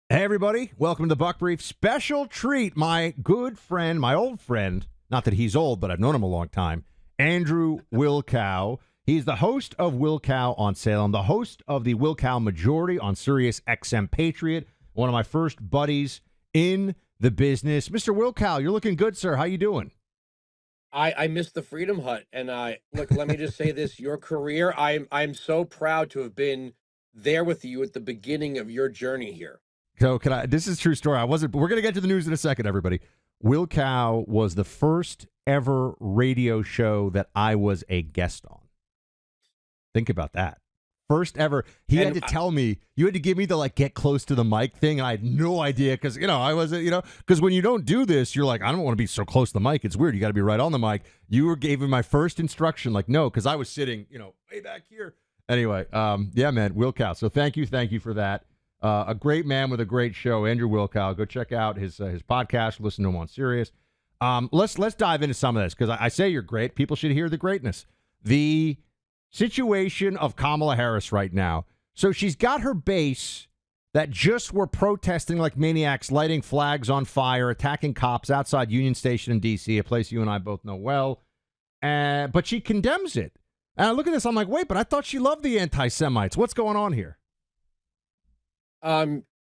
Hey, everybody. Welcome to the Buck Brief. Special treat. My good friend, my old friend, not that he's old, but I've known him a long time, Andrew Wilkow. He's the host of Wilkow on Salem, the host of the Wilkow Majority on Sirius XM Patriot, one of my first buddies in the business. Mr. Wilkow, you're looking good, sir. How you doing? I missed the Freedom Hut, and I look. Let me just say this: your career. I'm so proud to have been there with you at the beginning of your journey here. So can I? This is a true story. I wasn't. We're going to get to the news in a second, everybody. Wilkow was the first ever radio show that I was a guest on. Think about that. First ever. He had And to tell me, you had to give me the get close to the mic thing. And I had no idea because, I wasn't, because when you don't do this, you're like, I don't want to be so close to the mic. It's weird. You got to be right on the mic. You were giving my first instruction, no, because I was sitting, way back here. Anyway, yeah, man, Wilkow. So thank you for that. A great man with a great show, Andrew Wilkow. Go check out his podcast. Listen to him on Sirius. Let's dive into some of this because I say you're great. People should hear the greatness. The situation of Kamala Harris right now. So she's got her base that just were protesting like maniacs, lighting flags on fire, attacking cops outside Union Station in D.C., a place you and I both know well. But she condemns it. And I look at this, I'm like, wait, but I thought she loved the anti-Semites. What's going on here?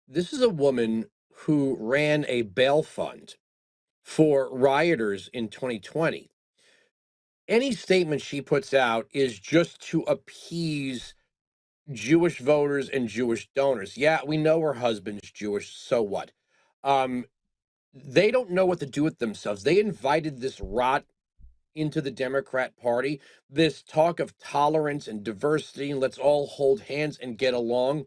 this is a woman who ran a bail fund for rioters in 2020. Any statement she puts out is just to appease Jewish voters and Jewish donors. Yeah, we know her husband's Jewish, so what? Um, they don't know what to do with themselves. They invited this rot into the Democrat Party, this talk of tolerance and diversity, and let's all hold hands and get along.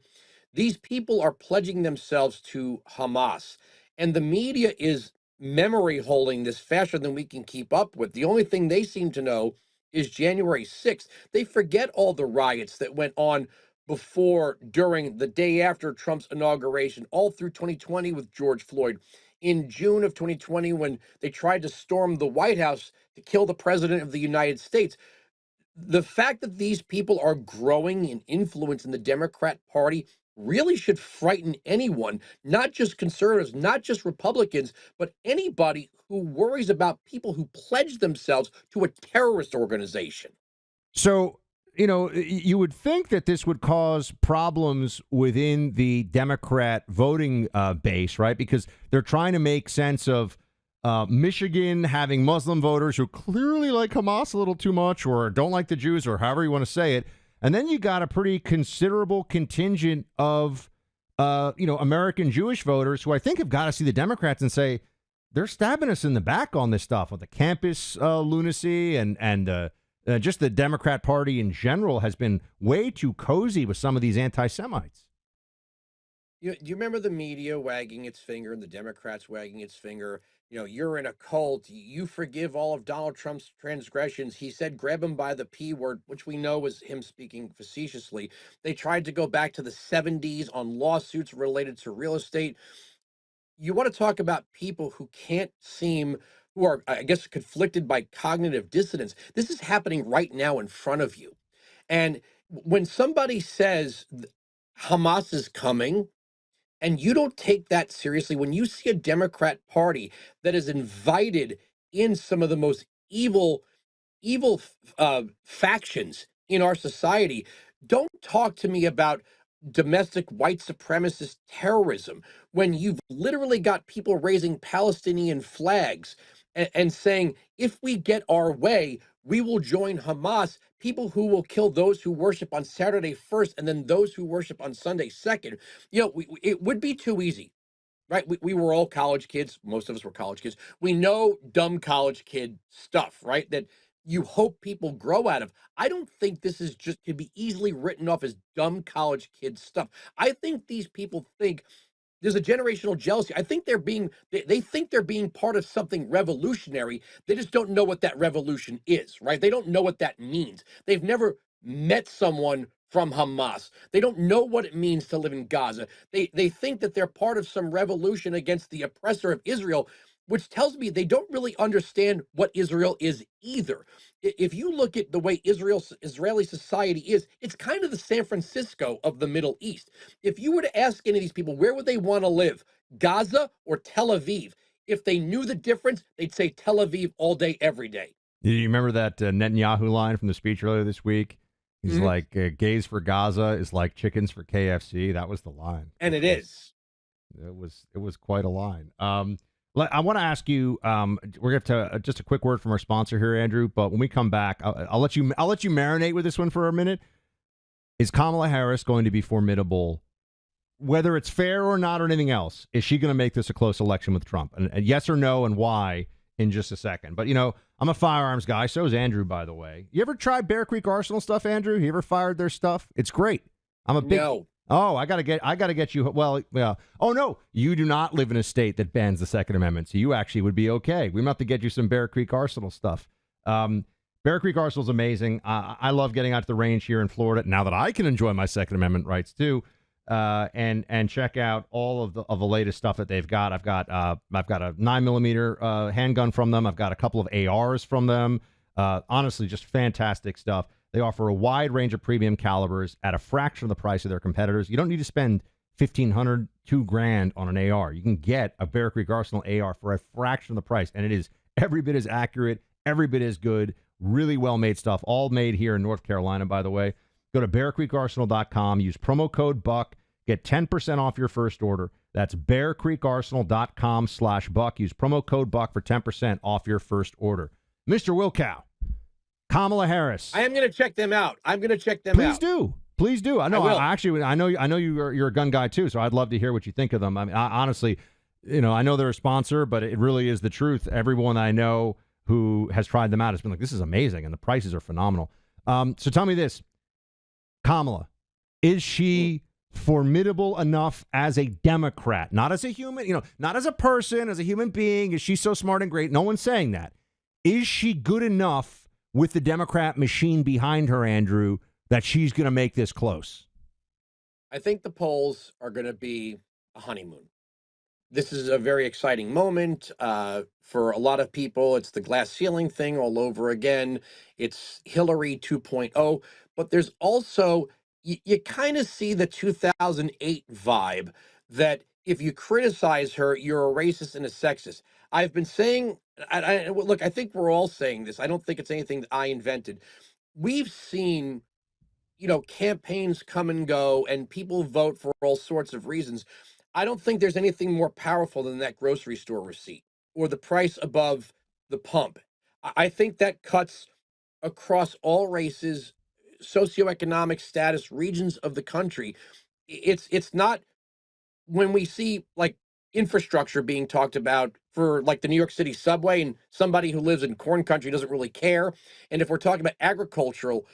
These people are pledging themselves to Hamas, and the media is memory holding this faster than we can keep up with. The only thing they seem to know is January 6th. They forget all the riots that went on before, during, the day after Trump's inauguration, all through 2020 with George Floyd. In June of 2020, when they tried to storm the White House to kill the president of the United States, the fact that these people are growing in influence in the Democrat Party really should frighten anyone, not just conservatives, not just Republicans, but anybody who worries about people who pledge themselves to a terrorist organization. So, you would think that this would cause problems within the Democrat voting base, right? Because they're trying to make sense of Michigan having Muslim voters who clearly like Hamas a little too much or don't like the Jews or however you want to say it. And then you got a pretty considerable contingent of, American Jewish voters who I think have got to see the Democrats and say, they're stabbing us in the back on this stuff with the campus lunacy and just the Democrat Party in general has been way too cozy with some of these anti-Semites. Do you remember the media wagging its finger and the Democrats wagging its finger? You're in a cult. You forgive all of Donald Trump's transgressions. He said, grab him by the P word, which we know was him speaking facetiously. They tried to go back to the 70s on lawsuits related to real estate. You want to talk about people who can't seem, who are, I guess, conflicted by cognitive dissonance. This is happening right now in front of you. And when somebody says Hamas is coming, and you don't take that seriously, when you see a Democrat Party that has invited in some of the most evil factions in our society, don't talk to me about domestic white supremacist terrorism when you've literally got people raising Palestinian flags and saying, if we get our way, we will join Hamas, people who will kill those who worship on Saturday first and then those who worship on Sunday second. It would be too easy, right? We were all college kids. Most of us were college kids. We know dumb college kid stuff, right? That you hope people grow out of. I don't think this is just could be easily written off as dumb college kid stuff. I think these people think there's a generational jealousy. I think they think they're being part of something revolutionary. They just don't know what that revolution is, right? They don't know what that means. They've never met someone from Hamas. They don't know what it means to live in Gaza. They think that they're part of some revolution against the oppressor of Israel. which tells me they don't really understand what Israel is either. If you look at the way Israeli society is, it's kind of the San Francisco of the Middle East. If you were to ask any of these people, where would they want to live, Gaza or Tel Aviv? If they knew the difference, they'd say Tel Aviv all day, every day. Do you remember that Netanyahu line from the speech earlier this week? He's like, gays for Gaza is like chickens for KFC. That was the line. And it is. It was quite a line. I want to ask you. We're going to just a quick word from our sponsor here, Andrew. But when we come back, I'll let you marinate with this one for a minute. Is Kamala Harris going to be formidable, whether it's fair or not, or anything else? Is she going to make this a close election with Trump? And yes or no, and why? In just a second. But I'm a firearms guy. So is Andrew, by the way. You ever tried Bear Creek Arsenal stuff, Andrew? You ever fired their stuff? It's great. I'm a big. No. Oh, I gotta get you. Well, yeah. Oh no, you do not live in a state that bans the Second Amendment, so you actually would be okay. We might have to get you some Bear Creek Arsenal stuff. Bear Creek Arsenal is amazing. I love getting out to the range here in Florida now that I can enjoy my Second Amendment rights too. And check out all of the latest stuff that they've got. I've got a 9mm handgun from them. I've got a couple of ARs from them. Honestly, just fantastic stuff. They offer a wide range of premium calibers at a fraction of the price of their competitors. You don't need to spend $1,500, $2,000 on an AR. You can get a Bear Creek Arsenal AR for a fraction of the price, and it is every bit as accurate, every bit as good, really well-made stuff, all made here in North Carolina, by the way. Go to bearcreekarsenal.com, use promo code BUCK, get 10% off your first order. That's bearcreekarsenal.com/BUCK. Use promo code BUCK for 10% off your first order. Mr. Wilkow, Kamala Harris. I am going to check them out. Please do. I know. I know you're a gun guy too, so I'd love to hear what you think of them. I mean, honestly, I know they're a sponsor, but it really is the truth. Everyone I know who has tried them out has been like, this is amazing, and the prices are phenomenal. So tell me this, Kamala, is she formidable enough as a Democrat, not as a human, not as a person, as a human being? Is she so smart and great? No one's saying that. Is she good enough with the Democrat machine behind her, Andrew, that she's going to make this close? I think the polls are going to be a honeymoon. This is a very exciting moment for a lot of people. It's the glass ceiling thing all over again. It's Hillary 2.0. But there's also, you kind of see the 2008 vibe that if you criticize her, you're a racist and a sexist. I've been saying, look, I think we're all saying this. I don't think it's anything that I invented. We've seen, campaigns come and go and people vote for all sorts of reasons. I don't think there's anything more powerful than that grocery store receipt or the price above the pump. I think that cuts across all races, socioeconomic status, regions of the country. It's not when we see like infrastructure being talked about for like the New York City subway, and somebody who lives in corn country doesn't really care. And if we're talking about agricultural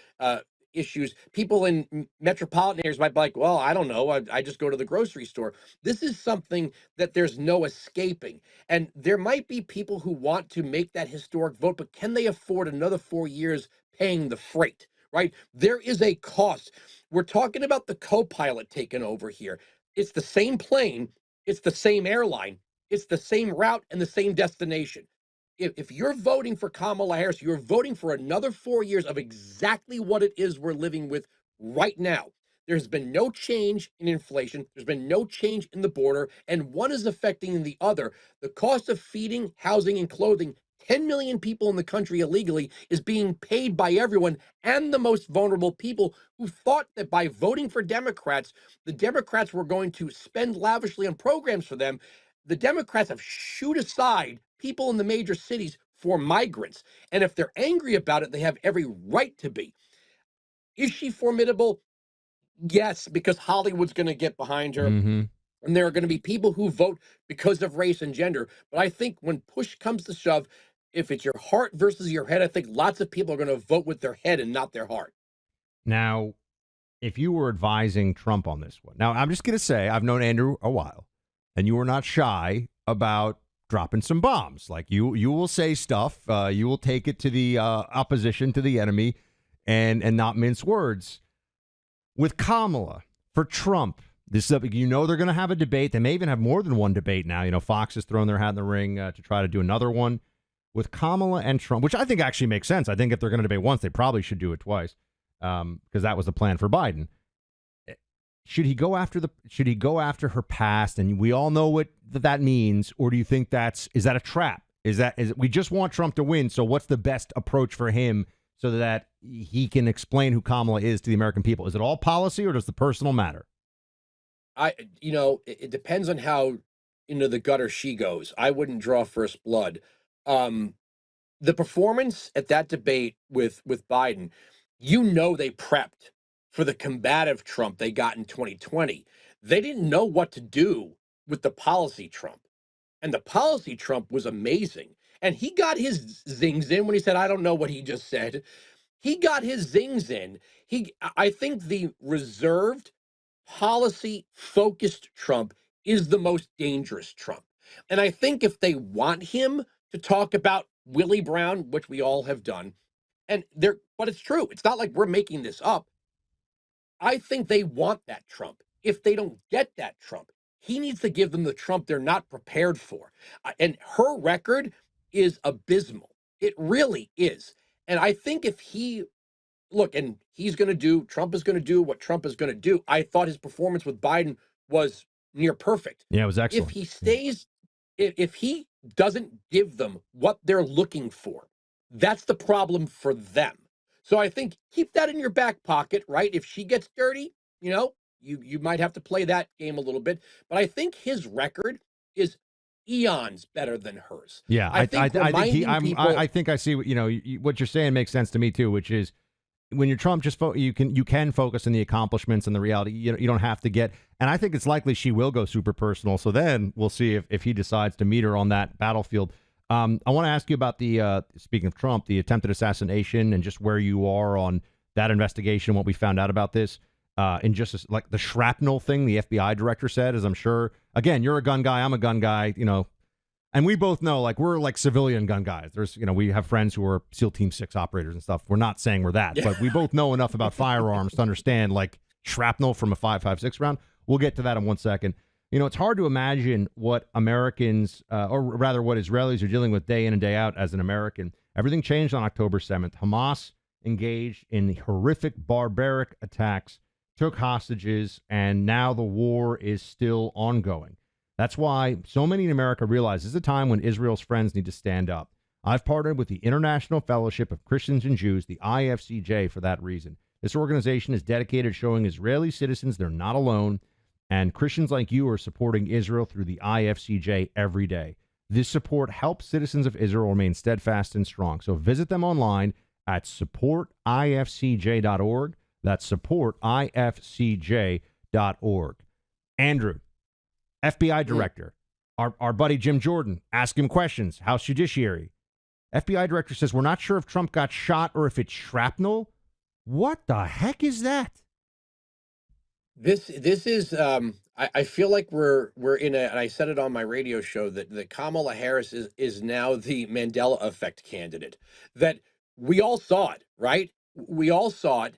issues, people in metropolitan areas might be like, well, I don't know, I just go to the grocery store. This is something that there's no escaping. And there might be people who want to make that historic vote, but can they afford another 4 years paying the freight, right? There is a cost. We're talking about the co-pilot taking over here. It's the same plane, it's the same airline, it's the same route and the same destination. If you're voting for Kamala Harris, you're voting for another 4 years of exactly what it is we're living with right now. There's been no change in inflation. There's been no change in the border, and one is affecting the other. The cost of feeding, housing, and clothing 10 million people in the country illegally is being paid by everyone, and the most vulnerable people who thought that by voting for Democrats, the Democrats were going to spend lavishly on programs for them. The Democrats have shooed aside people in the major cities for migrants. And if they're angry about it, they have every right to be. Is she formidable? Yes, because Hollywood's going to get behind her. Mm-hmm. And there are going to be people who vote because of race and gender. But I think when push comes to shove, if it's your heart versus your head, I think lots of people are going to vote with their head and not their heart. Now, if you were advising Trump on this one, now I'm just going to say I've known Andrew a while, and you were not shy about dropping some bombs. Like you will say stuff, you will take it to the opposition, to the enemy, and not mince words. With Kamala, for Trump, This is they're going to have a debate. They may even have more than one debate now. Fox has thrown their hat in the ring to try to do another one with Kamala and Trump, which I think actually makes sense. I think if they're going to debate once, they probably should do it twice, because that was the plan for Biden. Should he go after her past? And we all know what that means. Or do you think is that a trap? Is we just want Trump to win? So what's the best approach for him so that he can explain who Kamala is to the American people? Is it all policy, or does the personal matter? It depends on how into the gutter she goes. I wouldn't draw first blood. The performance at that debate with Biden, they prepped for the combative Trump they got in 2020. They didn't know what to do with the policy Trump. And the policy Trump was amazing. And he got his zings in when he said, I don't know what he just said. He got his zings in. I think the reserved, policy focused Trump is the most dangerous Trump. And I think if they want him to talk about Willie Brown, which we all have done, but it's true. It's not like we're making this up. I think they want that Trump. If they don't get that Trump, he needs to give them the Trump they're not prepared for. And her record is abysmal. It really is. And I think if Trump is going to do what Trump is going to do. I thought his performance with Biden was near perfect. Yeah, it was excellent. If he doesn't give them what they're looking for, that's the problem for them. So I think keep that in your back pocket, right? If she gets dirty, you might have to play that game a little bit. But I think his record is eons better than hers. Yeah, I think I see what you're saying makes sense to me too, which is when you're Trump, you can focus on the accomplishments and the reality. You don't have to get. And I think it's likely she will go super personal. So then we'll see if he decides to meet her on that battlefield. I want to ask you about speaking of Trump, the attempted assassination and just where you are on that investigation, what we found out about this. And just like the shrapnel thing, the FBI director said, as I'm sure, again, you're a gun guy, I'm a gun guy, and we both know, we're like civilian gun guys. There's, we have friends who are SEAL Team 6 operators and stuff. We're not saying we're that, but we both know enough about firearms to understand, shrapnel from a 5.56 round. We'll get to that in 1 second. It's hard to imagine what Americans, or rather what Israelis are dealing with day in and day out as an American. Everything changed on October 7th. Hamas engaged in horrific, barbaric attacks, took hostages, and now the war is still ongoing. That's why so many in America realize this is a time when Israel's friends need to stand up. I've partnered with the International Fellowship of Christians and Jews, the IFCJ, for that reason. This organization is dedicated to showing Israeli citizens they're not alone, and Christians like you are supporting Israel through the IFCJ every day. This support helps citizens of Israel remain steadfast and strong. So visit them online at supportifcj.org. That's supportifcj.org. Andrew, FBI director, our buddy Jim Jordan, ask him questions. House Judiciary. FBI director says, we're not sure if Trump got shot or if it's shrapnel. What the heck is that? This is I feel like we're in and I said it on my radio show that Kamala Harris is now the Mandela effect candidate. That we all saw it, right? We all saw it.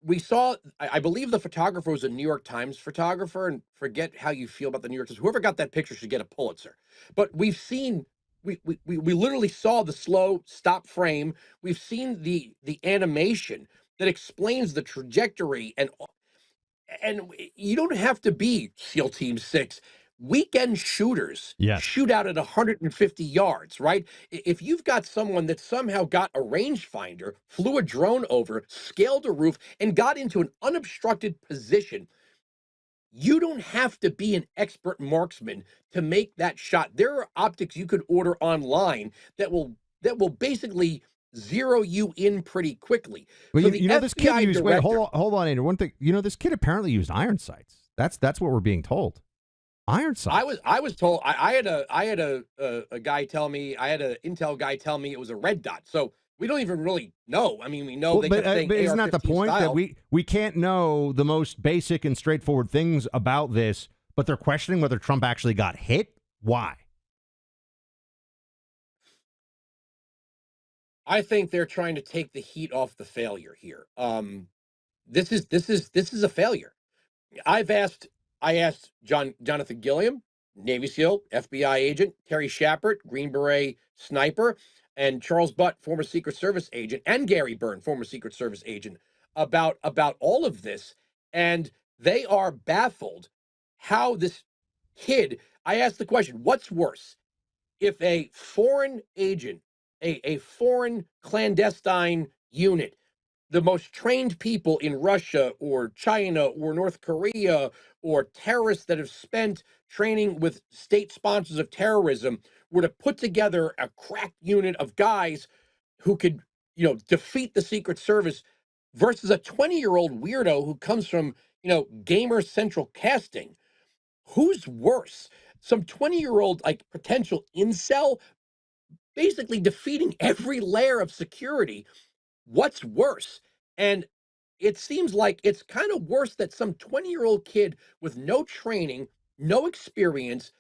We saw, I believe the photographer was a New York Times photographer, and forget how you feel about the New York Times. Whoever got that picture should get a Pulitzer. But we literally saw the slow stop frame. We've seen the animation that explains the trajectory, and you don't have to be SEAL Team 6. Weekend shooters shoot out at 150 yards, right? If you've got someone that somehow got a rangefinder, flew a drone over, scaled a roof, and got into an unobstructed position, you don't have to be an expert marksman to make that shot. There are optics you could order online that will basically zero you in pretty quickly. Well, So this kid used. Wait, hold on, Andrew. One thing, this kid apparently used iron sights. That's what we're being told. Iron sights. I was told I had a guy tell me, I had an intel guy tell me it was a red dot. So we don't even really know. I mean, we know they kept saying but isn't that the point style. that we can't know the most basic and straightforward things about this, but they're questioning whether Trump actually got hit? Why? I think they're trying to take the heat off the failure here. This is a failure. I asked Jonathan Gilliam, Navy SEAL, FBI agent, Terry Shepard, Green Beret sniper, and Charles Butt, former Secret Service agent, and Gary Byrne, former Secret Service agent, about all of this, and they are baffled how this kid. I asked the question, what's worse, if a foreign agent, a foreign clandestine unit, the most trained people in Russia or China or North Korea or terrorists that have spent training with state sponsors of terrorism were to put together a crack unit of guys who could, defeat the Secret Service versus a 20-year-old weirdo who comes from, Gamer Central Casting. Who's worse? Some 20-year-old, like, potential incel basically defeating every layer of security. What's worse? And it seems like it's kind of worse that some 20-year-old kid with no training, no experience,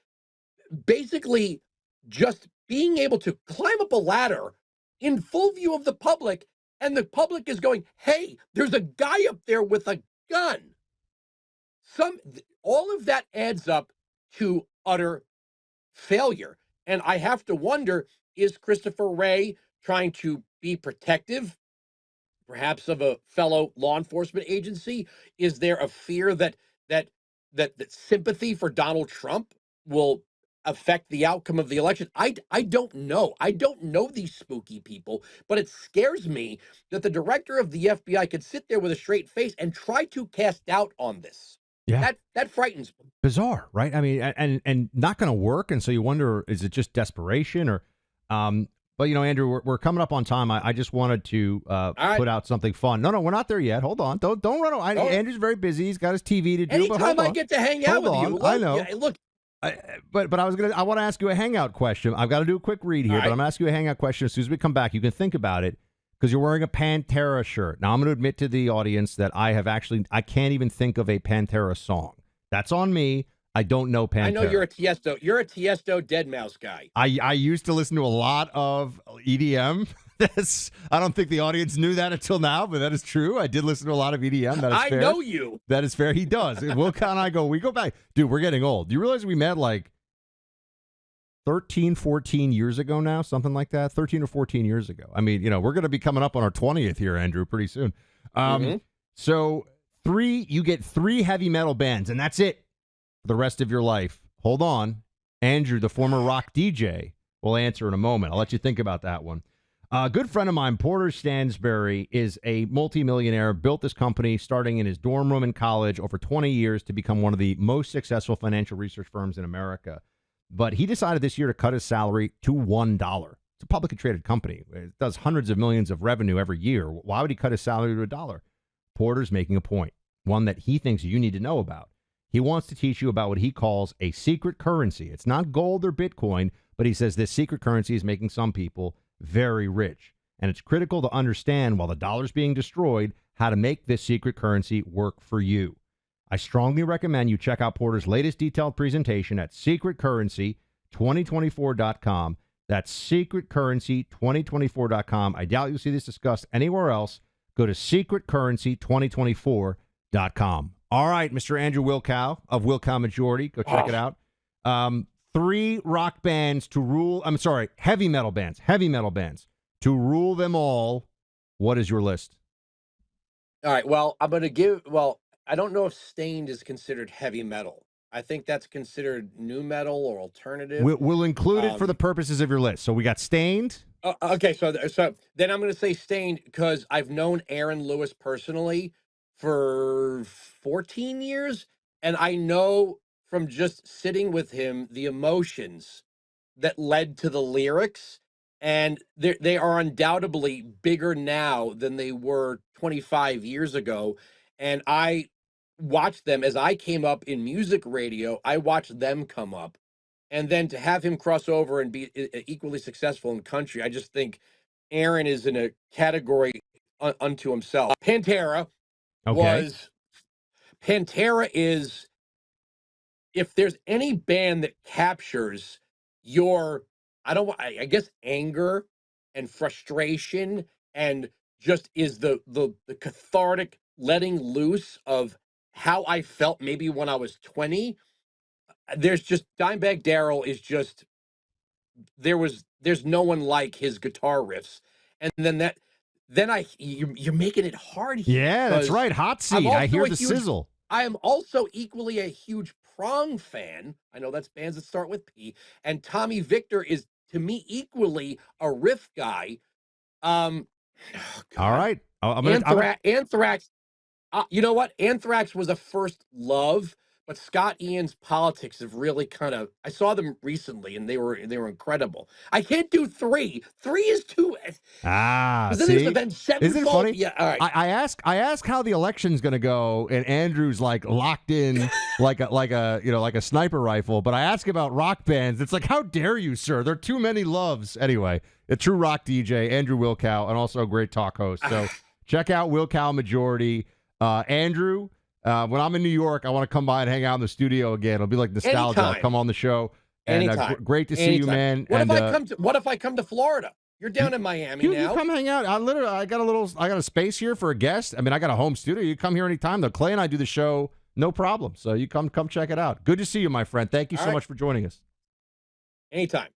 basically just being able to climb up a ladder in full view of the public, and the public is going, "Hey, there's a guy up there with a gun." All of that adds up to utter failure. And I have to wonder, is Christopher Wray trying to be protective, perhaps, of a fellow law enforcement agency? Is there a fear that that sympathy for Donald Trump will affect the outcome of the election? I don't know. I don't know these spooky people, but it scares me that the director of the FBI could sit there with a straight face and try to cast doubt on this. Yeah. That frightens me. Bizarre, right? I mean, and not going to work. And so you wonder, is it just desperation or, but Andrew, we're coming up on time. I just wanted to All right. put out something fun. No, we're not there yet. Hold on. Don't run away. Oh, Andrew's very busy. He's got his TV to do. But anytime hold I on. get to hang out Hold with on. you, look, I know. yeah, look. But I want to ask you a hangout question. I've got to do a quick read here, All but right. I'm asking you a hangout question. As soon as we come back, you can think about it because you're wearing a Pantera shirt. Now I'm going to admit to the audience that I can't even think of a Pantera song. That's on me. I don't know Pantera. I know you're a Tiesto Dead Mouse guy. I used to listen to a lot of EDM. I don't think the audience knew that until now, but that is true. I did listen to a lot of EDM. That is fair. I know you. That is fair. He does. Wilkow and we go back. Dude, we're getting old. Do you realize we met like 13, 14 years ago now? Something like that. 13 or 14 years ago. I mean, we're going to be coming up on our 20th here, Andrew, pretty soon. So you get 3 heavy metal bands, and that's it for the rest of your life. Hold on. Andrew, the former rock DJ, will answer in a moment. I'll let you think about that one. A good friend of mine, Porter Stansberry, is a multimillionaire, built this company starting in his dorm room in college over 20 years to become one of the most successful financial research firms in America. But he decided this year to cut his salary to $1. It's a publicly traded company. It does hundreds of millions of revenue every year. Why would he cut his salary to $1? Porter's making a point, one that he thinks you need to know about. He wants to teach you about what he calls a secret currency. It's not gold or Bitcoin, but he says this secret currency is making some people very rich. And it's critical to understand, while the dollar's being destroyed, how to make this secret currency work for you. I strongly recommend you check out Porter's latest detailed presentation at secretcurrency2024.com. That's secretcurrency2024.com. I doubt you'll see this discussed anywhere else. Go to secretcurrency2024.com. All right, Mr. Andrew Wilkow of Wilkow Majority. Go check it out. 3 rock bands to rule. I'm sorry, heavy metal bands to rule them all. What is your list? All right. Well, I don't know if Stained is considered heavy metal. I think that's considered new metal or alternative. We'll include it for the purposes of your list. So we got Stained. Okay, so then I'm going to say Stained because I've known Aaron Lewis personally for 14 years, and I know from just sitting with him the emotions that led to the lyrics, and they are undoubtedly bigger now than they were 25 years ago. And I watched them as I came up in music radio. I watched them come up, and then to have him cross over and be equally successful in country, I just think Aaron is in a category unto himself. Okay. Pantera is, if there's any band that captures your, I guess, anger and frustration, and just is the cathartic letting loose of how I felt maybe when I was 20. There's just Dimebag Darrell is just there's no one like his guitar riffs, and then you're making it hard here Yeah, that's because right. Hot I'm seat. I also hear a the huge sizzle. I am also equally a huge Prong fan. I know that's bands that start with P, and Tommy Victor is to me equally a riff guy. Oh All God, right. I'm gonna. Anthrax. You know what? Anthrax was a first love, but Scott Ian's politics have really kind of. I saw them recently, and they were incredible. I can't do three. Three is too. Ah, Because then there's see, Avenged isn't it Sevenfold. funny? Yeah, all right. I ask how the election's going to go, and Andrew's like locked in like a sniper rifle. But I ask about rock bands. It's like, how dare you, sir? There are too many loves. Anyway, a true rock DJ, Andrew Wilkow, and also a great talk host. So check out Wilkow Majority. Andrew, when I'm in New York, I want to come by and hang out in the studio again. It'll be like nostalgia. I'll Anytime. come on the show. And Anytime. great to see you, Anytime. man. What and, if I come to Florida? You're down in Miami you now. come hang out. I got a space here for a guest. I mean, I got a home studio. You come here anytime. Though Clay and I do the show, no problem. So you come check it out. Good to see you, my friend. Thank you so much for joining us. Anytime.